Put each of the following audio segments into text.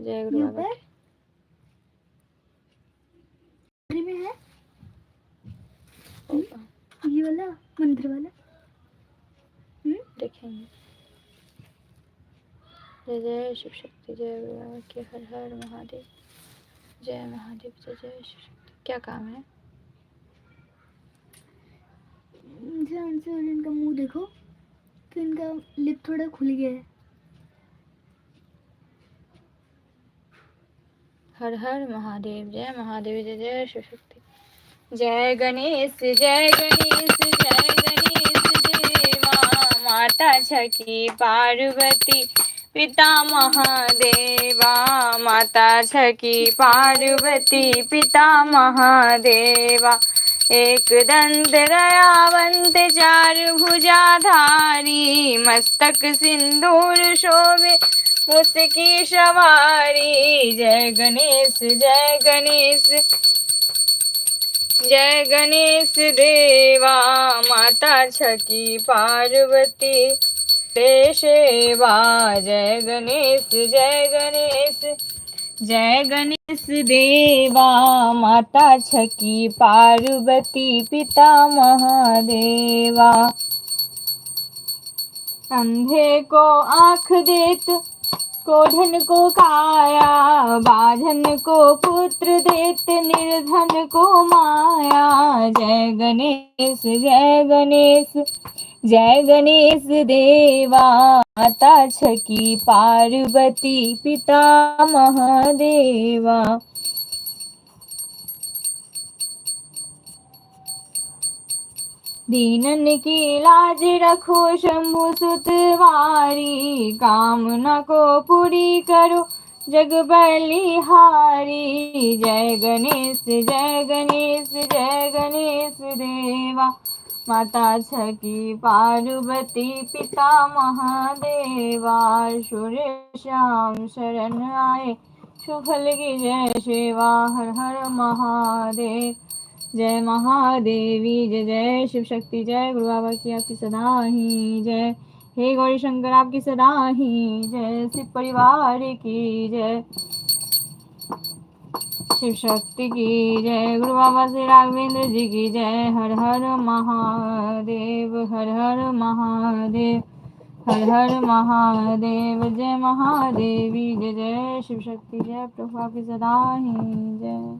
जय गुरु बाबा की। में है ये वाला मंदिर वाला देखेंगे। जय जय शिव शक्ति, जय गुरु बाबा की, हर हर महादेव, जय महादेव, जय जय शिव शक्ति। क्या काम है? ध्यान से इनका मुंह देखो तो इनका लिप थोड़ा खुल गया है। हर हर महादेव, जय महादेव, जय जय शिव शक्ति। जय गणेश, जय गणेश, जय गणेश देवा, माता छकी पार्वती पिता महादेवा, माता छकी पार्वती पिता महादेवा, एक दंत दयावंत चार भुजाधारी, मस्तक सिंदूर शोभे मुस्की सवारी। जय गणेश, जय गणेश, जय गणेश देवा, माता छकी पार्वती सेवा। जय गणेश, जय गणेश, जय गणेश देवा, माता छकी पार्वती पिता महादेवा, अंधे को आँख देत, कोढ़न को काया, बाझन को पुत्र देत, निर्धन को माया। जय गणेश, जय गणेश, जय गणेश देवा, माता छकी पार्वती पिता महादेवा, दीनन की लाज रखो शंभु सुतवारी, कामना को पूरी करो जग बलिहारी। जय गणेश, जय गणेश, जय गणेश देवा, माता छकी पार्वती पिता महादेवा, सूर्य श्याम शरण आए, शुभल की जय सेवा। हर हर महादेव, जय महादेवी, जय जय शिव शक्ति, जय गुरु बाबा की आपकी सदा ही जय। हे गौरी शंकर आपकी सदा ही जय, शिव परिवार की जय, शिव शक्ति की जय, गुरु बाबा श्री राघवेंद्र जी की जय। हर हर महादेव, हर हर महादेव, हर हर महादेव, जय महादेवी, जय जय शिव शक्ति, जय प्रभु आपकी सदा ही जय।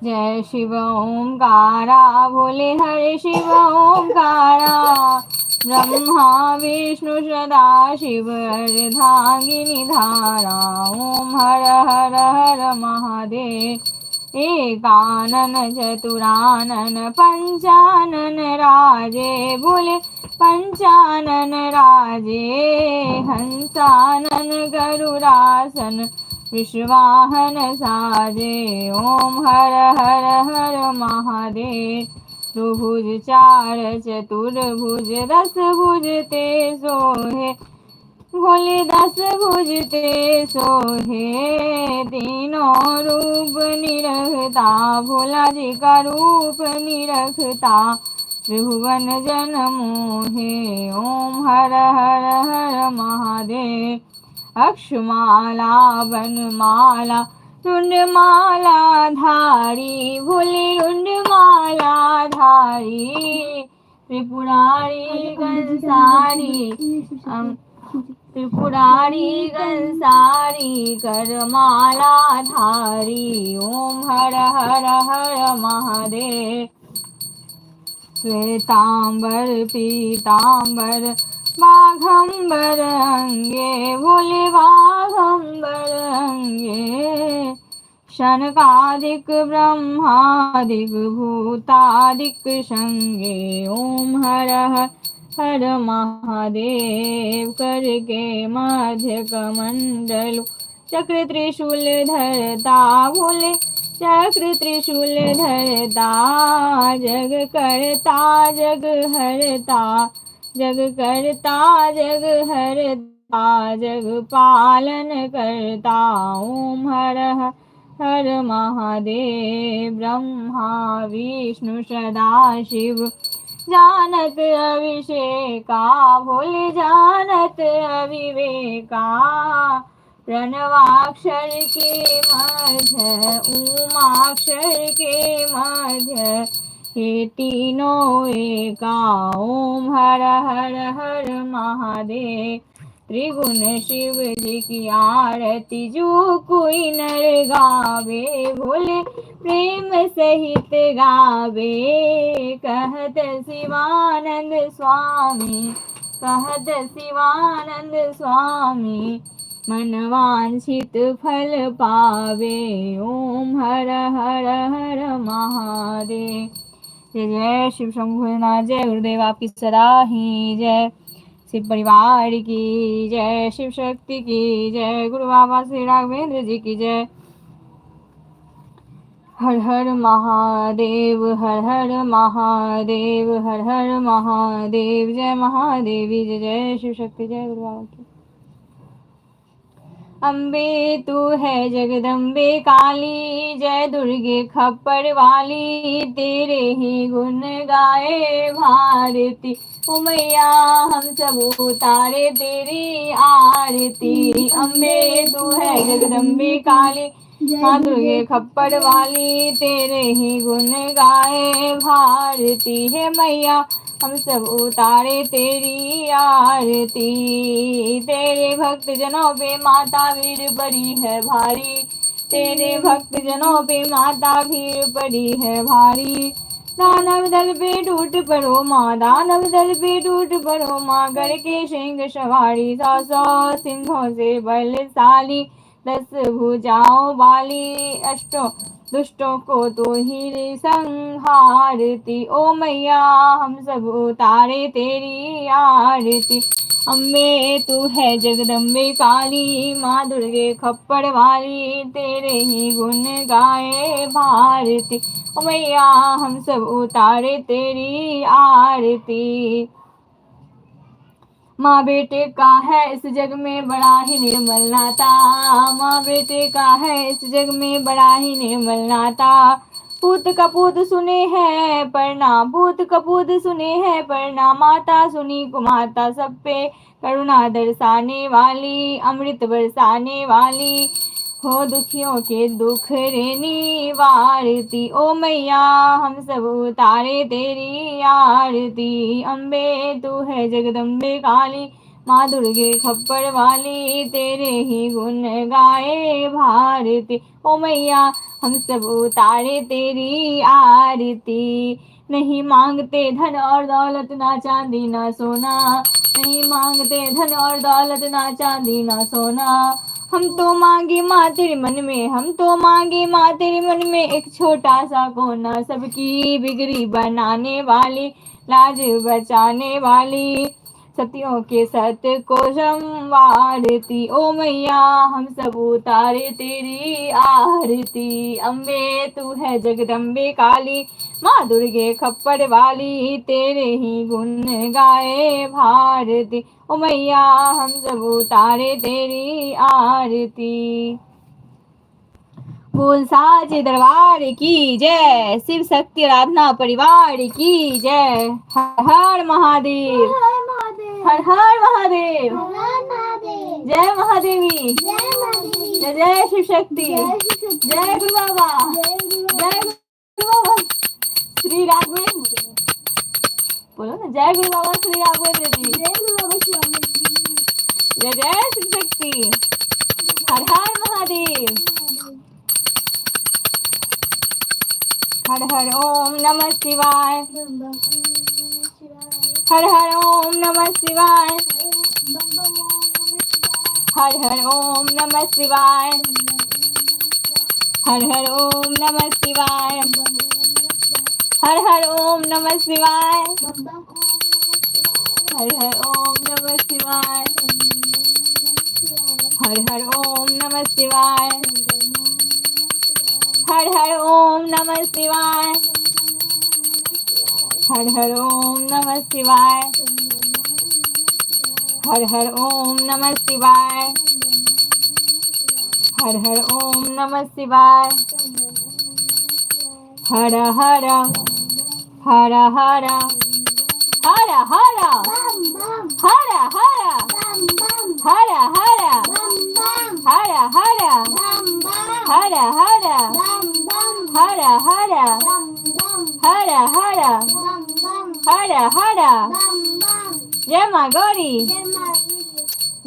जय शिव ओंकारा, भोले हरे शिव ओंकारा, ब्रह्मा विष्णु सदा शिव अर्धांगिनी धारा। ओम हर हर हर महादेव, एकानन चतुरानन पंचानन राजे, बोले पंचानन राजे, हंसानन गरुड़ासन विश्वाहन साजे। ओम हर हर हर महादेव, त्रिभुज चार चतुर्भुज, दस भुज ते सोहे, भोले दस भुज ते सोहे, तीनों रूप निरखता, भोला जी का रूप निरखता, त्रिभुवन जन मोहे। ओम हर हर हर महादेव, अक्षमाला वनमाला रुंडमाला धारी, भोले रुंडमाला धारी, त्रिपुरारी कंसारी, त्रिपुरारी कंसारी, करमाला धारी। ओम हर हर हर महादेव, श्वेतांबर पीतांबर बाघंबर अंगे, भोले बाघंबर अंगे, शनकादिक ब्रह्मादिक भूतादिक संगे। ओम हर हर महादेव, करके मध्य कमंडलु, चक्र त्रिशूल धरता, भोले चक्र त्रिशूल धरता, जग करता जग हरता, जग करता जग हरता, जग पालन करता। ओम हर हर महादेव, ब्रह्मा विष्णु सदा शिव जानत अभिषेका, भोले जानत भूलत अविवेका, प्रणवाक्षर के मध्य उमाक्षर के मध्य, हे तीनों एका। ओम हर हर हर महादेव। त्रिगुण शिव जी की आरती जो कोई नर गावे, भोले प्रेम सहित गावे। कहत शिवानंद स्वामी, कहत शिवानंद स्वामी, मन वांछित फल पावे। ओम हर हर हर महादेव। जय जय शिव शंभुनाथ, जय गुरुदेव आपकी सदा ही जय। शिव परिवार की जय, शिव शक्ति की जय, गुरु बाबा श्री राघवेंद्र जी की जय। हर हर महादेव, हर हर महादेव, हर हर महादेव। जय महादेवी, जय जय शिव शक्ति, जय गुरु बाबा की। अम्बे तू है जगदम्बे काली, जय दुर्गे खप्पर वाली, तेरे ही गुण गाए भारती। ओ मैया हम सब उतारे तेरी आरती। अम्बे तू है जगदम्बे काली, माँ दुर्गे खप्पर वाली, तेरे ही गुण गाए भारती। है मैया हम सब उतारे तेरी आरती। तेरे भक्त जनों पे माता भीड़ बड़ी है भारी, तेरे भक्त जनों पे माता भीड़ बड़ी है भारी। दानव दल पे टूट पड़ो माँ, दानव दल पे टूट पड़ो माँ, गर के सिंह सवारी, 100 सिंहों से बलशाली, 10 भुजाओं वाली, अष्टों दुष्टों को तो ही संहारती। ओ मैया हम सब उतारे तेरी आरती। अम्बे तू है जगदम्बे काली, माँ दुर्गे खप्पर वाली, तेरे ही गुण गाए भारती। ओ मैया हम सब उतारे तेरी आरती। माँ बेटे का है इस जग में बड़ा ही निर्मल नाता, माँ बेटे का है इस जग में बड़ा ही निर्मल नाता। पूत कपूत सुने हैं प्रणाम, पूत कपूत सुने हैं प्रणाम, माता सुनी कुमाता, सब पे करुणा दर्शाने वाली, अमृत बरसाने वाली, हो दुखियों के दुख रेनी वारती। ओ मैया हम सब उतारे तेरी आरती। अम्बे तू है जगदम्बे काली, माँ दुर्गे खप्पर वाली, तेरे ही गुण गाए भारती। ओ मैया हम सब उतारे तेरी आरती। नहीं मांगते धन और दौलत, ना चांदी ना सोना, नहीं मांगते धन और दौलत, ना चांदी ना सोना। हम तो मांगे माँ तेरे मन में, हम तो मांगे माँ तेरे मन में, एक छोटा सा कोना, सबकी बिगड़ी बनाने वाली, लाज बचाने वाली, सतियों के सत्य को संवारती। ओ मैया हम सब उतारे तेरी आरती। अम्बे तू है जगदम्बे काली, माँ दुर्गे खप्पर वाली, तेरे ही गुण गाए भारती। ओ मैया हम सब उतारे तेरी आरती। बोल साचे दरबार की जय, शिव शक्ति आराधना परिवार की जय। हर हर महादेव, हर हर महादेव, जय महादेवी, जय जय शिव शक्ति, जय गुरु बाबा, जय गुरु बाबा श्री राघवेंद्र। बोलो ना, जय गुरु बाबा श्री राघवेंद्र जी, जय जय शिव शक्ति, हर हर महादेव। हर हर ओम नमः शिवाय, हर हर ओम नमः शिवाय, हर हर ओम नमः शिवाय, हर हर ओम नमः शिवाय, हर हर ओम नमः शिवाय, हर हर ओम नमः शिवाय, हर हर ओम नमः शिवाय, हर हर ओम नमः शिवाय, हर हर ओम नमः शिवाय, हर हर ओम नमः शिवाय, हर हर ओम नमः शिवाय, हर हर हर हर हर हर हर हर हर बम बम हर हर बम बम हर हर बम बम हर हर बम बम जय माँ गौरी जय माँ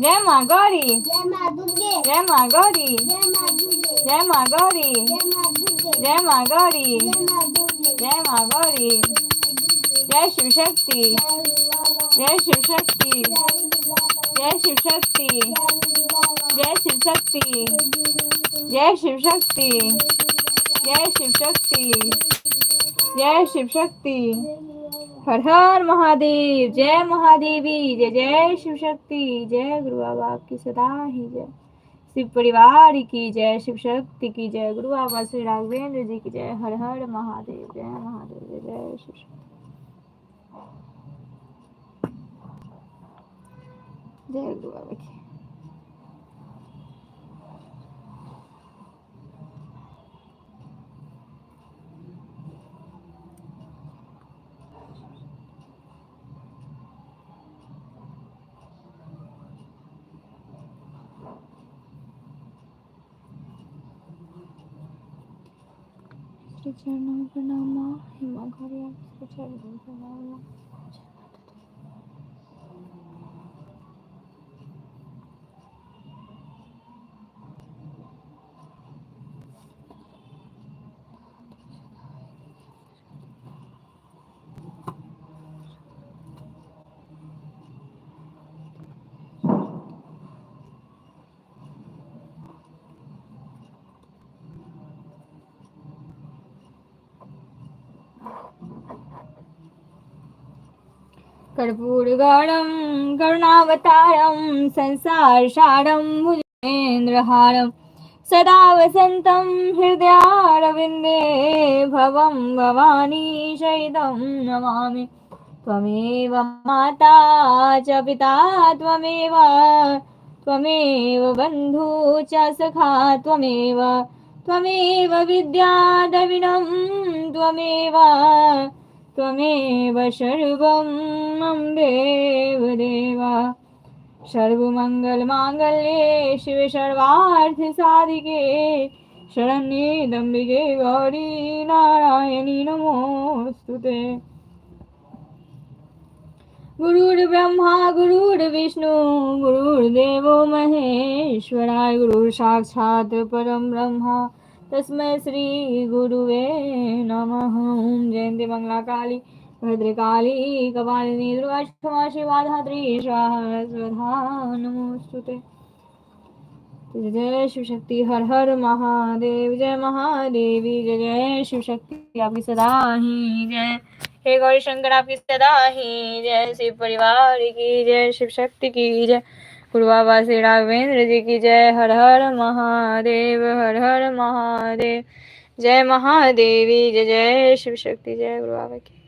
जय माँ गौरी जय माँ दुर्गे जय माँ गौरी जय माँ दुर्गे जय माँ गौरी जय माँ दुर्गे जय माँ गौरी जय माँ दुर्गे जय माँ गौरी जय शिव शक्ति जय शिव शक्ति जय शिव शक्ति जय शिव शक्ति जय शिव शक्ति जय शिव शक्ति जय शिव शक्ति हर हर महादेव जय महादेवी जय जय शिव शक्ति जय गुरु बाबा आपकी सदा ही जय शिव परिवार की जय शिव शक्ति की जय गुरु बाबा श्री राघवेंद्र जी की जय हर हर महादेव जय महादेव जय जय शिव शक्ति जय गुरु बाबा की श्री चरणों प्रणाम हिमा घरे श्री चरणों प्रणाम कर्पूरगौरं करुणावतारं संसारसारं भुजगेन्द्रहारं सदा वसन्तं हृदयारविन्दे भवं भवानी शहीदं नमामि त्वमेव माता च पिता त्वमेव त्वमेव बन्धु च सखा त्वमेव त्वमेव विद्या द्रविणं त्वमेव त्वमेव सर्वं मम देवदेव सर्वमङ्गलमाङ्गल्ये शिवे सर्वार्थसाधिके शरण्ये त्र्यम्बके गौरी नारायणी नमोऽस्तुते गुरुर्ब्रह्मा गुरुर्विष्णु गुरुर्देवो महेश्वराय गुरुर्साक्षात् परं ब्रह्म तस्मै श्री गुरुवे नमः जयन्ती मंगलाकाली भद्रकाली कपालिनी दुर्गा क्षमा शिवा धात्री स्वाहा स्वधा नमोस्तुते जय शिव शक्ति हर हर महादेव जय महादेवी जय जय शिव शक्ति आपकी सदा ही जय हे गौरी शंकर आपकी सदा ही जय शिव परिवार की जय शिव शक्ति की जय गुरु बाबा श्री राघवेंद्र जी की जय हर हर महादेव हर हर महादेव जय महादेवी जय जय शिव शक्ति जय गुरु बाबा की